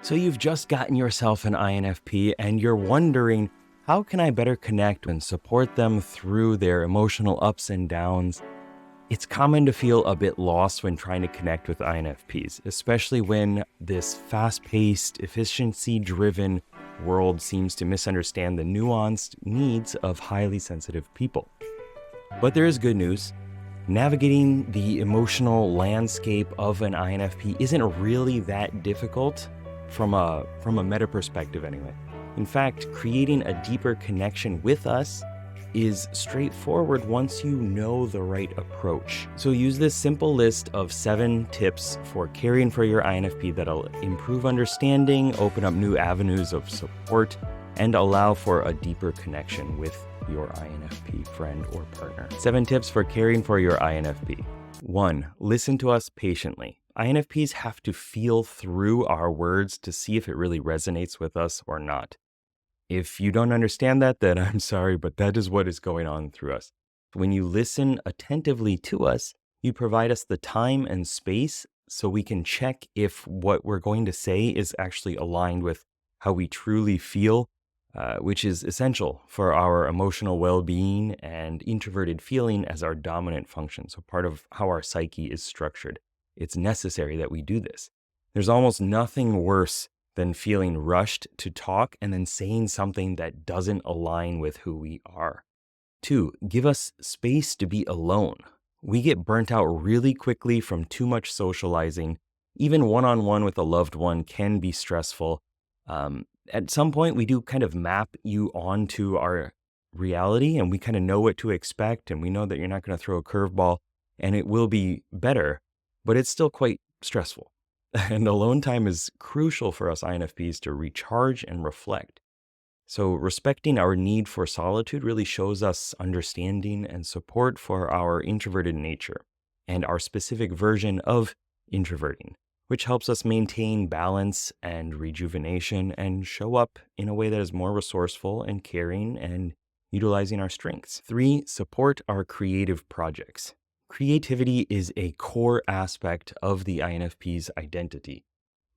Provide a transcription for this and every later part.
So you've just gotten yourself an INFP and you're wondering, how can I better connect and support them through their emotional ups and downs? It's common to feel a bit lost when trying to connect with INFPs, especially when this fast-paced, efficiency-driven world seems to misunderstand the nuanced needs of highly sensitive people. But there is good news. Navigating the emotional landscape of an INFP isn't really that difficult from a meta perspective anyway. In fact, creating a deeper connection with us is straightforward once you know the right approach. So use this simple list of 7 tips for caring for your INFP that'll improve understanding, open up new avenues of support, and allow for a deeper connection with your INFP friend or partner. 7 tips for caring for your INFP. 1. Listen to us patiently. INFPs have to feel through our words to see if it really resonates with us or not. If you don't understand that, then I'm sorry, but that is what is going on through us. When you listen attentively to us, you provide us the time and space so we can check if what we're going to say is actually aligned with how we truly feel, which is essential for our emotional well-being and introverted feeling as our dominant function. So part of how our psyche is structured. It's necessary that we do this. There's almost nothing worse than feeling rushed to talk and then saying something that doesn't align with who we are. 2, give us space to be alone. We get burnt out really quickly from too much socializing. Even one-on-one with a loved one can be stressful. At some point, we do kind of map you onto our reality and we kind of know what to expect and we know that you're not going to throw a curveball and it will be better, but it's still quite stressful. And alone time is crucial for us INFPs to recharge and reflect. So respecting our need for solitude really shows us understanding and support for our introverted nature and our specific version of introverting, which helps us maintain balance and rejuvenation and show up in a way that is more resourceful and caring and utilizing our strengths. 3, support our creative projects. Creativity is a core aspect of the INFP's identity.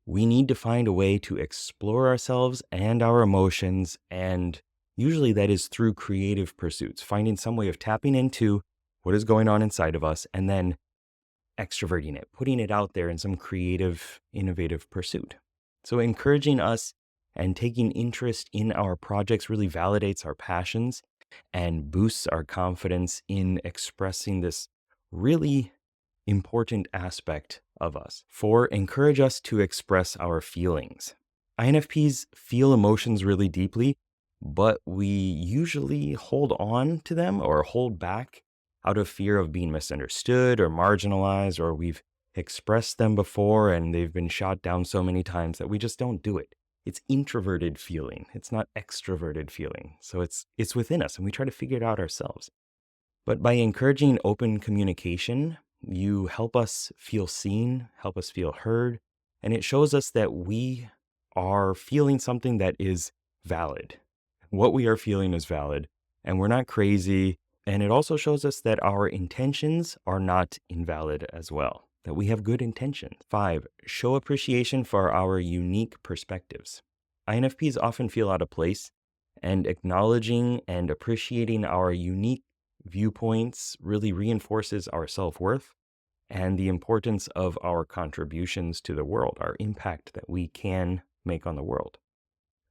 We need to find a way to explore ourselves and our emotions, and usually that is through creative pursuits, finding some way of tapping into what is going on inside of us and then extroverting it, putting it out there in some creative, innovative pursuit. So encouraging us and taking interest in our projects really validates our passions and boosts our confidence in expressing this really important aspect of us. 4, encourage us to express our feelings. INFPs feel emotions really deeply, but we usually hold on to them or hold back out of fear of being misunderstood or marginalized, or we've expressed them before and they've been shot down so many times that we just don't do it. It's introverted feeling. It's not extroverted feeling. So it's within us and we try to figure it out ourselves. But by encouraging open communication, you help us feel seen, help us feel heard, and it shows us that we are feeling something that is valid. What we are feeling is valid, and we're not crazy. And it also shows us that our intentions are not invalid as well, that we have good intentions. 5, show appreciation for our unique perspectives. INFPs often feel out of place, and acknowledging and appreciating our unique viewpoints really reinforces our self-worth and the importance of our contributions to the world, our impact that we can make on the world.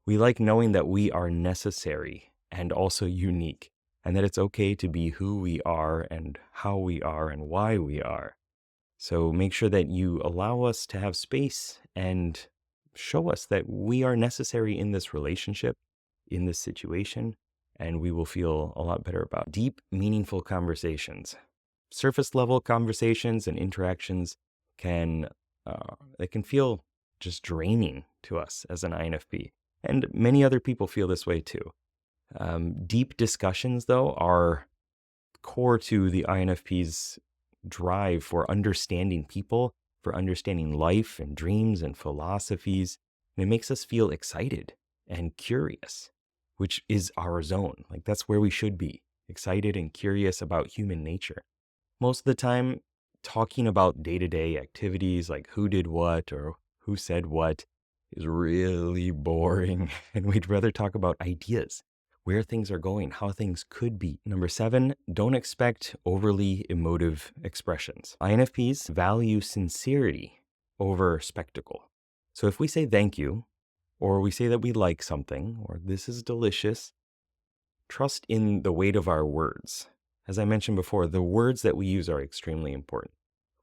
We like knowing that we are necessary and also unique, and that it's okay to be who we are and how we are and why we are. So make sure that you allow us to have space and show us that we are necessary in this relationship, in this situation, and we will feel a lot better about deep, meaningful conversations. Surface level conversations and interactions can feel just draining to us as an INFP. And many other people feel this way too. Deep discussions, though, are core to the INFP's drive for understanding people, for understanding life and dreams and philosophies. And it makes us feel excited and curious, which is our zone. Like that's where we should be, excited and curious about human nature. Most of the time, talking about day-to-day activities like who did what or who said what is really boring, and we'd rather talk about ideas, where things are going, how things could be. Number 7, don't expect overly emotive expressions. INFPs value sincerity over spectacle. So if we say thank you, or we say that we like something, or this is delicious, trust in the weight of our words. As I mentioned before, the words that we use are extremely important.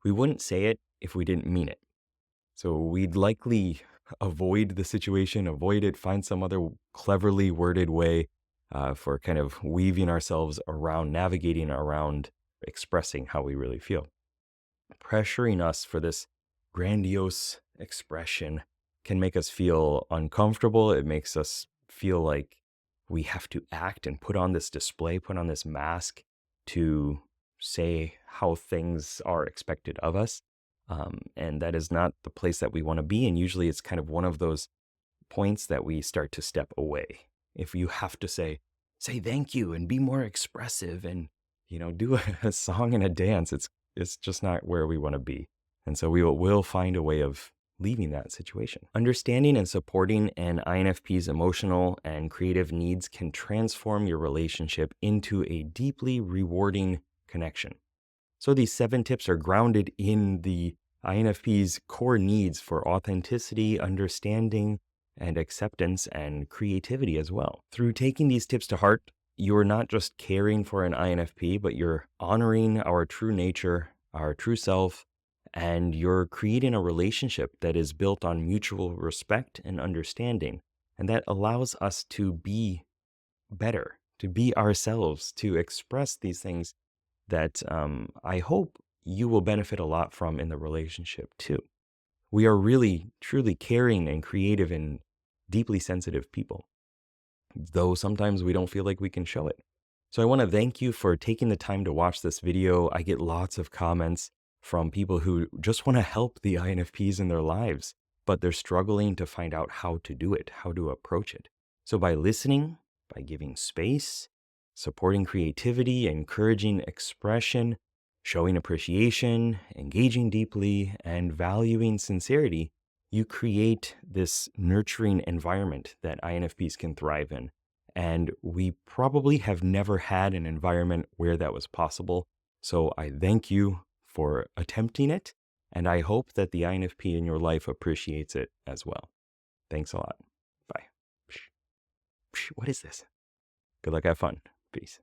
We wouldn't say it if we didn't mean it. So we'd likely avoid the situation, avoid it, find some other cleverly worded way for kind of weaving ourselves around, navigating around expressing how we really feel. Pressuring us for this grandiose expression can make us feel uncomfortable. It makes us feel like we have to act and put on this display, put on this mask to say how things are expected of us. And that is not the place that we want to be. And usually it's kind of one of those points that we start to step away. If you have to say thank you and be more expressive and, do a song and a dance, it's just not where we want to be. And so we'll find a way of leaving that situation. Understanding and supporting an INFP's emotional and creative needs can transform your relationship into a deeply rewarding connection. So these 7 tips are grounded in the INFP's core needs for authenticity, understanding, and acceptance and creativity as well. Through taking these tips to heart, you're not just caring for an INFP, but you're honoring our true nature, our true self, and you're creating a relationship that is built on mutual respect and understanding. And that allows us to be better, to be ourselves, to express these things that I hope you will benefit a lot from in the relationship too. We are really, truly caring and creative and deeply sensitive people, though sometimes we don't feel like we can show it. So I want to thank you for taking the time to watch this video. I get lots of comments from people who just want to help the INFPs in their lives, but they're struggling to find out how to do it, how to approach it. So by listening, by giving space, supporting creativity, encouraging expression, showing appreciation, engaging deeply, and valuing sincerity, you create this nurturing environment that INFPs can thrive in. And we probably have never had an environment where that was possible. So I thank you for attempting it. And I hope that the INFP in your life appreciates it as well. Thanks a lot. Bye. What is this? Good luck. Have fun. Peace.